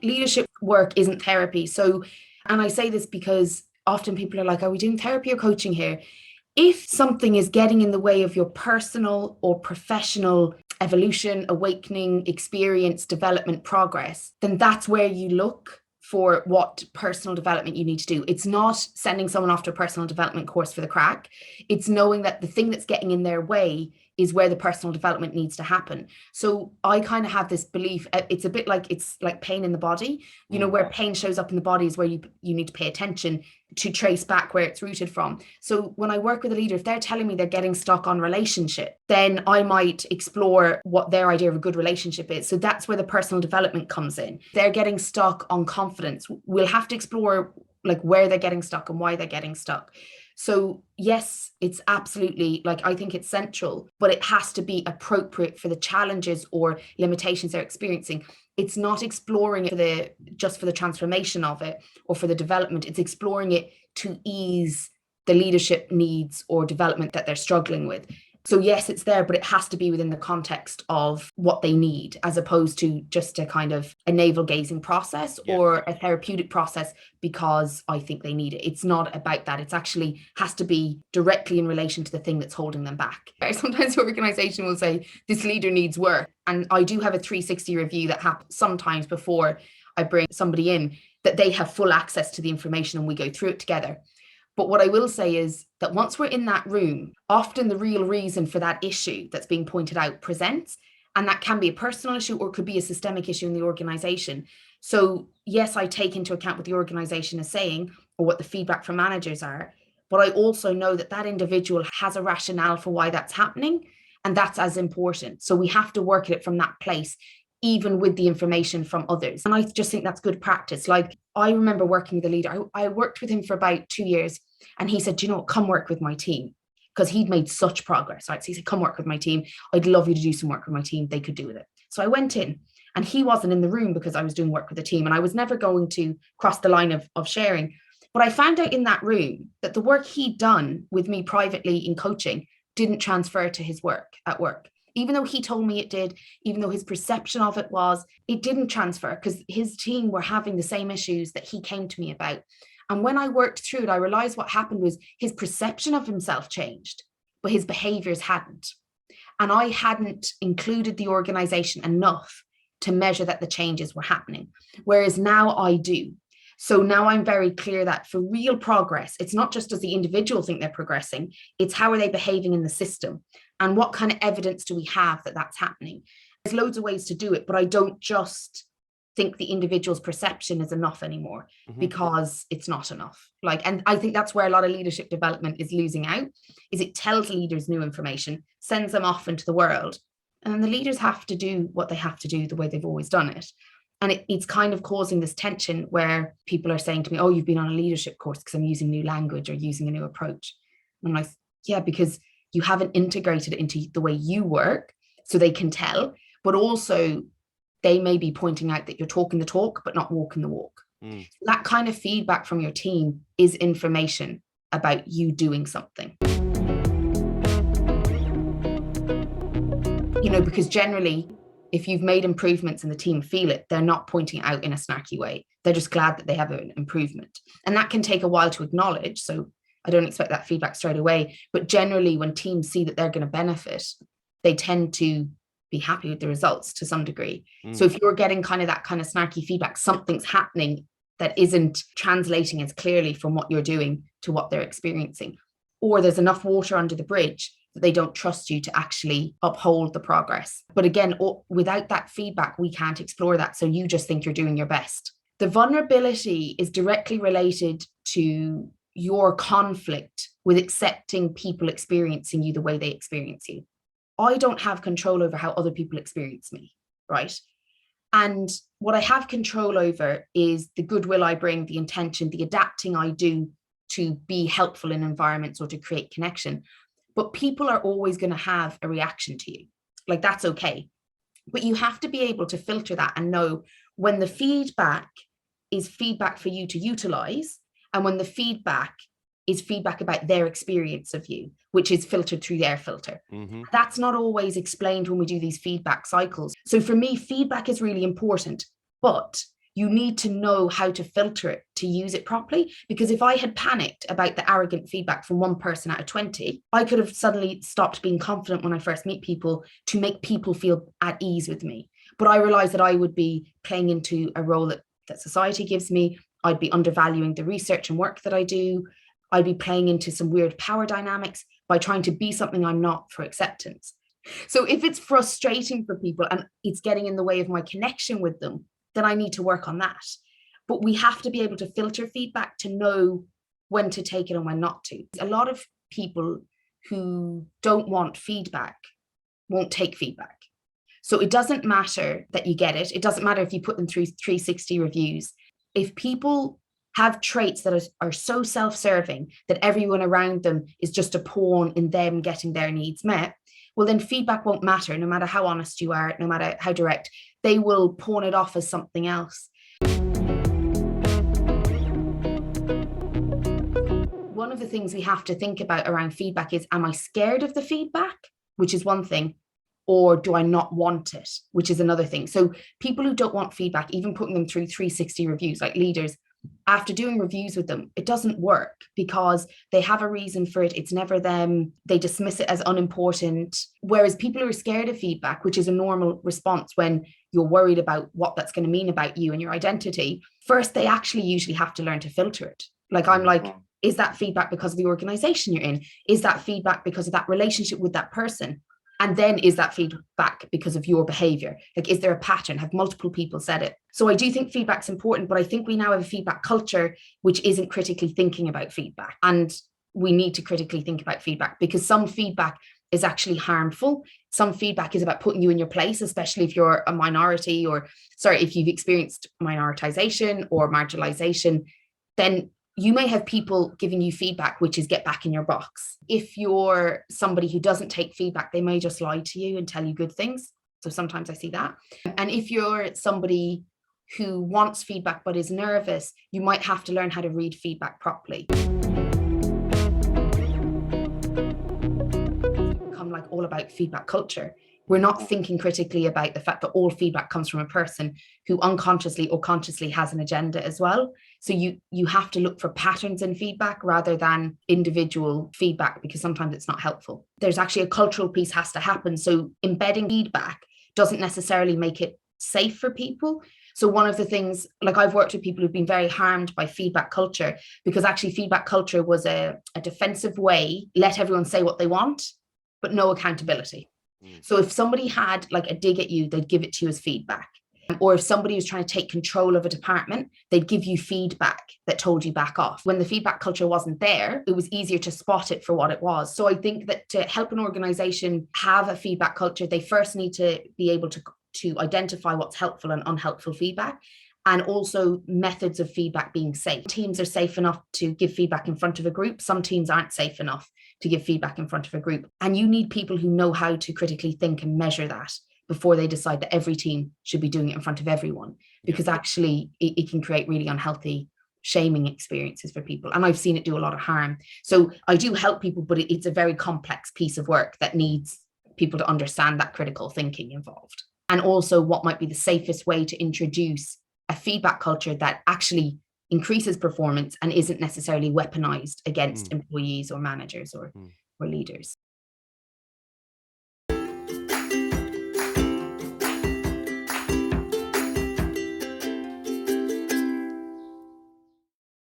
leadership work isn't therapy. So, and I say this because often people are like, are we doing therapy or coaching here? If something is getting in the way of your personal or professional evolution, awakening, experience, development, progress, then that's where you look for what personal development you need to do. It's not sending someone off to a personal development course for the crack. It's knowing that the thing that's getting in their way is where the personal development needs to happen. So I kind of have this belief, it's a bit like, it's like pain in the body, where pain shows up in the body is where you need to pay attention to trace back where it's rooted from. So when I work with a leader, if they're telling me they're getting stuck on relationship, then I might explore what their idea of a good relationship is. So that's where the personal development comes in. They're getting stuck on confidence. We'll have to explore like where they're getting stuck and why they're getting stuck. So yes, it's absolutely, like, I think it's central, but it has to be appropriate for the challenges or limitations they're experiencing. It's not exploring it just for the transformation of it or for the development. It's exploring it to ease the leadership needs or development that they're struggling with. So yes, it's there, but it has to be within the context of what they need, as opposed to just a kind of a navel-gazing process or a therapeutic process because I think they need it. It's not about that. It's actually has to be directly in relation to the thing that's holding them back. Sometimes the organization will say, this leader needs work. And I do have a 360 review that happens sometimes before I bring somebody in, that they have full access to the information and we go through it together. But what I will say is that once we're in that room, often the real reason for that issue that's being pointed out presents, and that can be a personal issue or could be a systemic issue in the organization. So yes, I take into account what the organization is saying or what the feedback from managers are, but I also know that that individual has a rationale for why that's happening, and that's as important. So we have to work at it from that place, even with the information from others. And I just think that's good practice. Like, I remember working with a leader. I worked with him for about 2 years, and he said, come work with my team, because he'd made such progress, right? So he said, come work with my team. I'd love you to do some work with my team. They could do with it. So I went in, and he wasn't in the room because I was doing work with the team, and I was never going to cross the line of sharing. But I found out in that room that the work he'd done with me privately in coaching didn't transfer to his work at work. Even though he told me it did, even though his perception of it was, it didn't transfer because his team were having the same issues that he came to me about. And when I worked through it, I realized what happened was his perception of himself changed, but his behaviors hadn't. And I hadn't included the organization enough to measure that the changes were happening. Whereas now I do. So now I'm very clear that for real progress, it's not just does the individual think they're progressing, it's how are they behaving in the system? And what kind of evidence do we have that that's happening? There's loads of ways to do it, but I don't just think the individual's perception is enough anymore, because it's not enough. And I think that's where a lot of leadership development is losing out, is it tells leaders new information, sends them off into the world, and then the leaders have to do what they have to do the way they've always done it. And it's kind of causing this tension where people are saying to me, oh, you've been on a leadership course because I'm using new language or using a new approach. And I'm like, yeah, because you haven't integrated it into the way you work so they can tell, but also they may be pointing out that you're talking the talk, but not walking the walk. That kind of feedback from your team is information about you doing something. Because generally, if you've made improvements and the team feel it, they're not pointing it out in a snarky way. They're just glad that they have an improvement. And that can take a while to acknowledge. So I don't expect that feedback straight away. But generally, when teams see that they're going to benefit, they tend to be happy with the results to some degree. So if you're getting that kind of snarky feedback, something's happening that isn't translating as clearly from what you're doing to what they're experiencing. Or there's enough water under the bridge that they don't trust you to actually uphold the progress. But again, without that feedback, we can't explore that. So you just think you're doing your best. The vulnerability is directly related to your conflict with accepting people experiencing you the way they experience you. I don't have control over how other people experience me, right? And what I have control over is the goodwill I bring, the intention, the adapting I do to be helpful in environments or to create connection. But people are always going to have a reaction to you. That's okay. But you have to be able to filter that and know when the feedback is feedback for you to utilize, and when the feedback is feedback about their experience of you, which is filtered through their filter. That's not always explained when we do these feedback cycles. So for me, feedback is really important, but you need to know how to filter it to use it properly. Because if I had panicked about the arrogant feedback from one person out of 20, I could have suddenly stopped being confident when I first meet people to make people feel at ease with me. But I realized that I would be playing into a role that society gives me. I'd be undervaluing the research and work that I do. I'd be playing into some weird power dynamics by trying to be something I'm not for acceptance. So if it's frustrating for people and it's getting in the way of my connection with them, then I need to work on that. But we have to be able to filter feedback to know when to take it and when not to. A lot of people who don't want feedback won't take feedback. So it doesn't matter that you get it. It doesn't matter if you put them through 360 reviews. If people have traits that are so self-serving that everyone around them is just a pawn in them getting their needs met, well, then feedback won't matter, no matter how honest you are, no matter how direct. They will pawn it off as something else. One of the things we have to think about around feedback is, am I scared of the feedback? Which is one thing. Or do I not want it? Which is another thing. So people who don't want feedback, even putting them through 360 reviews, like leaders, after doing reviews with them, it doesn't work because they have a reason for it. It's never them. They dismiss it as unimportant. Whereas people who are scared of feedback, which is a normal response when you're worried about what that's going to mean about you and your identity, first, they actually usually have to learn to filter it. Like, I'm like, is that feedback because of the organization you're in? Is that feedback because of that relationship with that person? And then is that feedback because of your behavior? Like, is there a pattern? Have multiple people said it? So I do think feedback's important, but I think we now have a feedback culture which isn't critically thinking about feedback. And we need to critically think about feedback, because some feedback is actually harmful. Some feedback is about putting you in your place, especially if you're a minority, or if you've experienced minoritization or marginalization, then you may have people giving you feedback, which is get back in your box. If you're somebody who doesn't take feedback, they may just lie to you and tell you good things. So sometimes I see that. And if you're somebody who wants feedback but is nervous, you might have to learn how to read feedback properly. Become like all about feedback culture. We're not thinking critically about the fact that all feedback comes from a person who unconsciously or consciously has an agenda as well. So you have to look for patterns in feedback rather than individual feedback, because sometimes it's not helpful. There's actually a cultural piece has to happen. So embedding feedback doesn't necessarily make it safe for people. So one of the things, like, I've worked with people who've been very harmed by feedback culture, because actually feedback culture was a defensive way, let everyone say what they want, but no accountability. So if somebody had like a dig at you, they'd give it to you as feedback. Or if somebody was trying to take control of a department, they'd give you feedback that told you back off. When the feedback culture wasn't there, it was easier to spot it for what it was. So I think that to help an organization have a feedback culture, they first need to be able to identify what's helpful and unhelpful feedback, and also methods of feedback being safe. Teams are safe enough to give feedback in front of a group. Some teams aren't safe enough to give feedback in front of a group. And you need people who know how to critically think and measure that before they decide that every team should be doing it in front of everyone, because actually it can create really unhealthy shaming experiences for people. And I've seen it do a lot of harm. So I do help people, but it's a very complex piece of work that needs people to understand that critical thinking involved. And also what might be the safest way to introduce a feedback culture that actually increases performance and isn't necessarily weaponized against employees or managers or leaders.